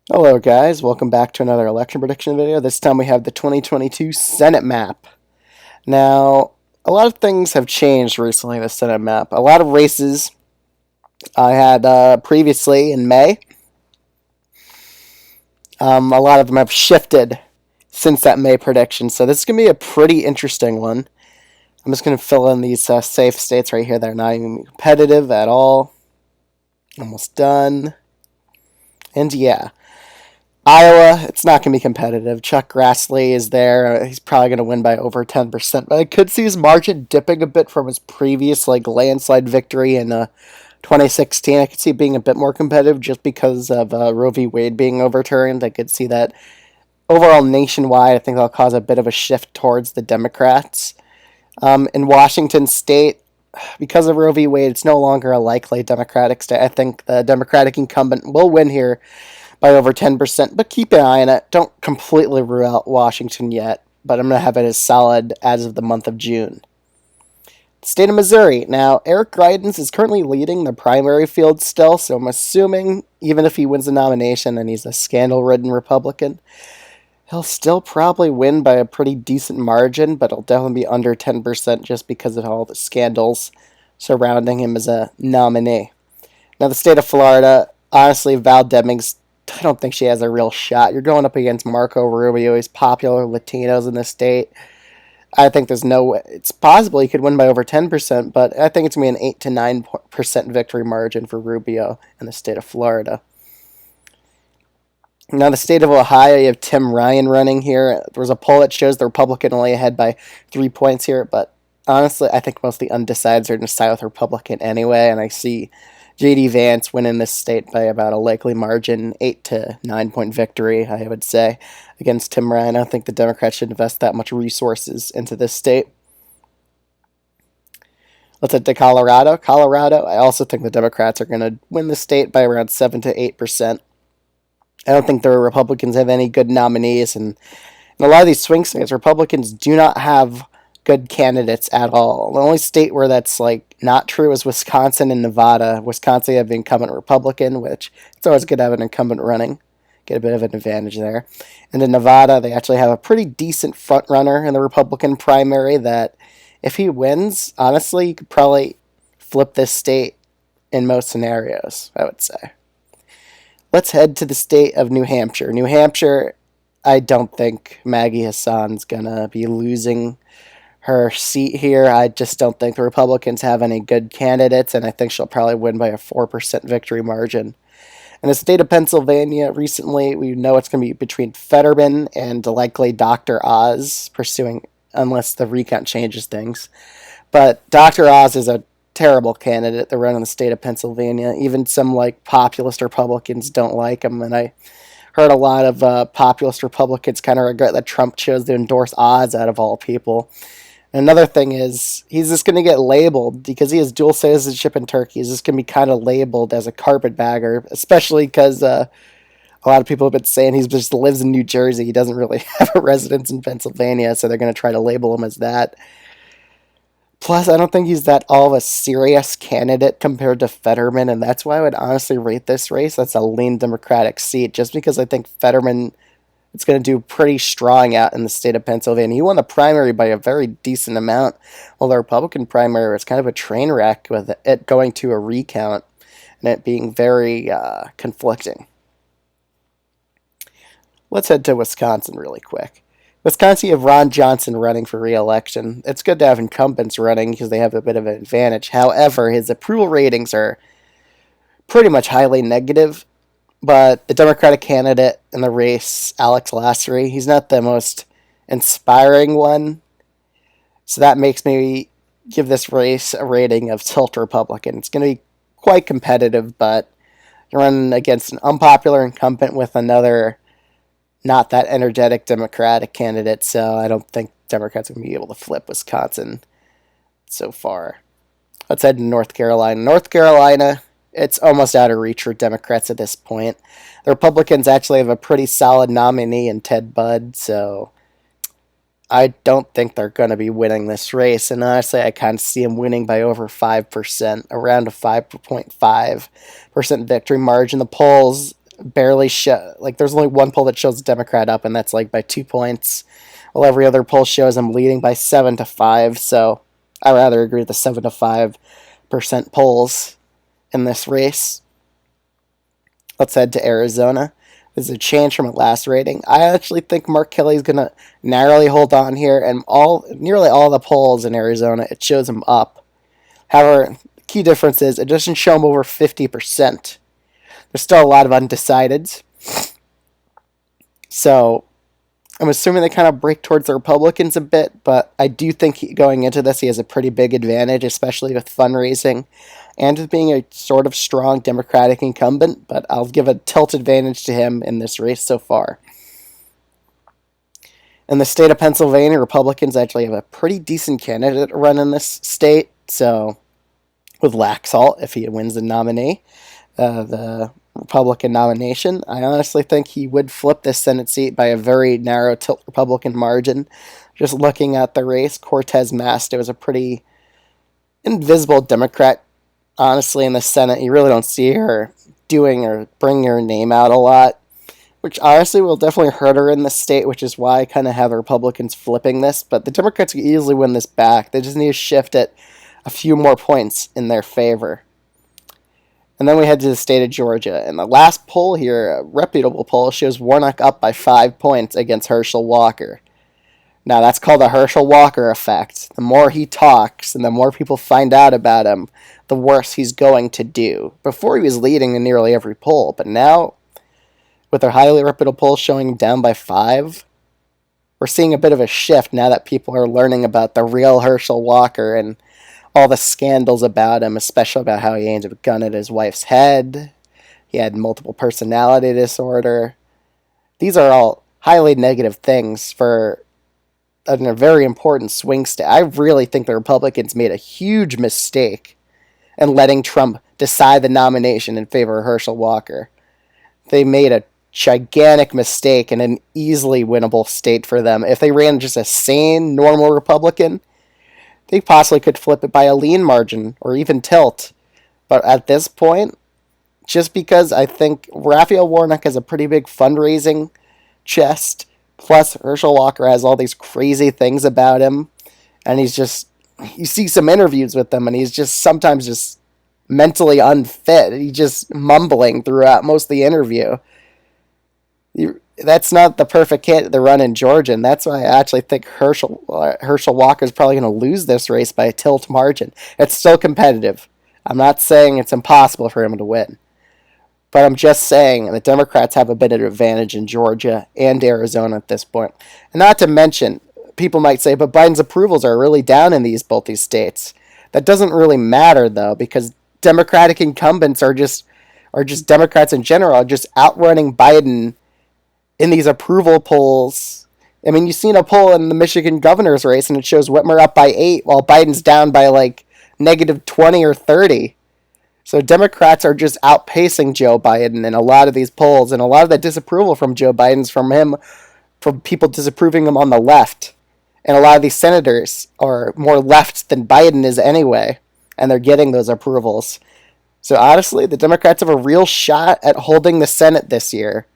Hello guys, welcome back to another election prediction video. This time we have the 2022 Senate map. Now, a lot of things have changed recently in the Senate map. A lot of races I had previously in May. A lot of them have shifted since that May prediction, so this is going to be a pretty interesting one. I'm just going to fill in these safe states right here that are not even competitive at all. Almost done. And yeah. Iowa, it's not going to be competitive. Chuck Grassley is there. He's probably going to win by over 10%, but I could see his margin dipping a bit from his previous landslide victory in 2016. I could see it being a bit more competitive just because of Roe v. Wade being overturned. I could see that overall nationwide. I think that'll cause a bit of a shift towards the Democrats. In Washington State, because of Roe v. Wade, it's no longer a likely Democratic state. I think the Democratic incumbent will win here by over 10%, but keep an eye on it. Don't completely rule out Washington yet, but I'm going to have it as solid as of the month of June. The state of Missouri. Now, Eric Greitens is currently leading the primary field still, so I'm assuming even if he wins the nomination and he's a scandal-ridden Republican, he'll still probably win by a pretty decent margin, but he'll definitely be under 10% just because of all the scandals surrounding him as a nominee. Now, the state of Florida, honestly, Val Demings, I don't think she has a real shot. You're going up against Marco Rubio. He's popular Latinos in the state. I think there's no way. It's possible he could win by over 10%, but I think it's going to be an 8 to 9% victory margin for Rubio in the state of Florida. Now, the state of Ohio, you have Tim Ryan running here. There was a poll that shows the Republican only ahead by 3 points here, but honestly, I think most of the undecideds are going to side with Republican anyway, and I see J.D. Vance winning this state by about a likely margin, 8 to 9 point victory, I would say, against Tim Ryan. I don't think the Democrats should invest that much resources into this state. Let's head to Colorado. Colorado, I also think the Democrats are going to win the state by around 7 to 8%. I don't think the Republicans have any good nominees, and in a lot of these swing states, Republicans do not have good candidates at all. The only state where that's not true is Wisconsin and Nevada. Wisconsin have an incumbent Republican, which it's always good to have an incumbent running. Get a bit of an advantage there. And in Nevada, they actually have a pretty decent front runner in the Republican primary that if he wins, honestly, you could probably flip this state in most scenarios, I would say. Let's head to the state of New Hampshire. New Hampshire, I don't think Maggie Hassan's going to be losing her seat here. I just don't think the Republicans have any good candidates, and I think she'll probably win by a 4% victory margin. In the state of Pennsylvania, recently, we know it's going to be between Fetterman and likely Dr. Oz pursuing, unless the recount changes things. But Dr. Oz is a terrible candidate to run in the state of Pennsylvania. Even some populist Republicans don't like him, and I heard a lot of populist Republicans kind of regret that Trump chose to endorse Oz out of all people. Another thing is, he's just going to get labeled, because he has dual citizenship in Turkey, he's just going to be kind of labeled as a carpetbagger, especially because a lot of people have been saying he just lives in New Jersey. He doesn't really have a residence in Pennsylvania, so they're going to try to label him as that. Plus, I don't think he's that all of a serious candidate compared to Fetterman, and that's why I would honestly rate this race. That's a lean Democratic seat, just because I think Fetterman it's going to do pretty strong out in the state of Pennsylvania. He won the primary by a very decent amount, while the Republican primary was kind of a train wreck with it going to a recount and it being very conflicting. Let's head to Wisconsin really quick. Wisconsin, you have Ron Johnson running for re-election. It's good to have incumbents running because they have a bit of an advantage. However, his approval ratings are pretty much highly negative. But the Democratic candidate in the race, Alex Lassery, he's not the most inspiring one. So that makes me give this race a rating of tilt Republican. It's going to be quite competitive, but you're running against an unpopular incumbent with another not that energetic Democratic candidate. So I don't think Democrats are going to be able to flip Wisconsin so far. Let's head to North Carolina. North Carolina, it's almost out of reach for Democrats at this point. The Republicans actually have a pretty solid nominee in Ted Budd, so I don't think they're going to be winning this race. And honestly, I kind of see them winning by over 5%, around a 5.5% victory margin. The polls barely show, like there's only one poll that shows the Democrat up, and that's like by 2 points. While every other poll shows him leading by 7 to 5. So I rather agree with the 7 to 5% polls in this race. Let's head to Arizona. There's a change from a last rating. I actually think Mark Kelly's going to narrowly hold on here, and nearly all the polls in Arizona, it shows him up. However, the key difference is it doesn't show him over 50%. There's still a lot of undecideds. So I'm assuming they kind of break towards the Republicans a bit, but I do think going into this, he has a pretty big advantage, especially with fundraising and with being a sort of strong Democratic incumbent, but I'll give a tilt advantage to him in this race so far. In the state of Pennsylvania, Republicans actually have a pretty decent candidate run in this state, so with Laxalt, if he wins the nominee, the Republican nomination, I honestly think he would flip this Senate seat by a very narrow tilt Republican margin. Just looking at the race, Cortez Masto was a pretty invisible Democrat, honestly, in the Senate. You really don't see her doing or bringing her name out a lot, which honestly will definitely hurt her in the state, which is why I kind of have the Republicans flipping this. But the Democrats can easily win this back. They just need to shift it a few more points in their favor. And then we head to the state of Georgia. And the last poll here, a reputable poll, shows Warnock up by 5 points against Herschel Walker. Now, that's called the Herschel Walker effect. The more he talks and the more people find out about him, the worse he's going to do. Before he was leading in nearly every poll, but now, with our highly reputable poll showing him down by 5, we're seeing a bit of a shift now that people are learning about the real Herschel Walker and all the scandals about him, especially about how he aimed a gun at his wife's head. He had multiple personality disorder. These are all highly negative things for a very important swing state. I really think the Republicans made a huge mistake in letting Trump decide the nomination in favor of Herschel Walker. They made a gigantic mistake in an easily winnable state for them. If they ran just a sane, normal Republican, they possibly could flip it by a lean margin or even tilt. But at this point, just because I think Raphael Warnock has a pretty big fundraising chest, plus Herschel Walker has all these crazy things about him, and you see some interviews with him, and he's just sometimes just mentally unfit. He's just mumbling throughout most of the interview. That's not the perfect candidate to run in Georgia, and that's why I actually think Herschel Walker is probably going to lose this race by a tilt margin. It's still competitive. I'm not saying it's impossible for him to win, but I'm just saying the Democrats have a bit of advantage in Georgia and Arizona at this point. And not to mention, people might say, but Biden's approvals are really down in both these states. That doesn't really matter, though, because Democratic incumbents are just Democrats in general, are just outrunning Biden in these approval polls. I mean, you've seen a poll in the Michigan governor's race, and it shows Whitmer up by 8, while Biden's down by like -20 or 30. So Democrats are just outpacing Joe Biden in a lot of these polls, and a lot of the disapproval from Joe Biden's from people disapproving him on the left. And a lot of these senators are more left than Biden is anyway, and they're getting those approvals. So honestly, the Democrats have a real shot at holding the Senate this year.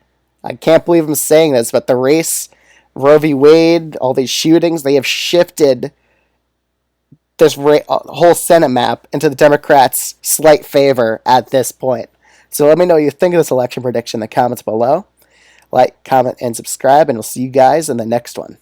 I can't believe I'm saying this, but the race, Roe v. Wade, all these shootings, they have shifted this whole Senate map into the Democrats' slight favor at this point. So let me know what you think of this election prediction in the comments below. Like, comment, and subscribe, and we'll see you guys in the next one.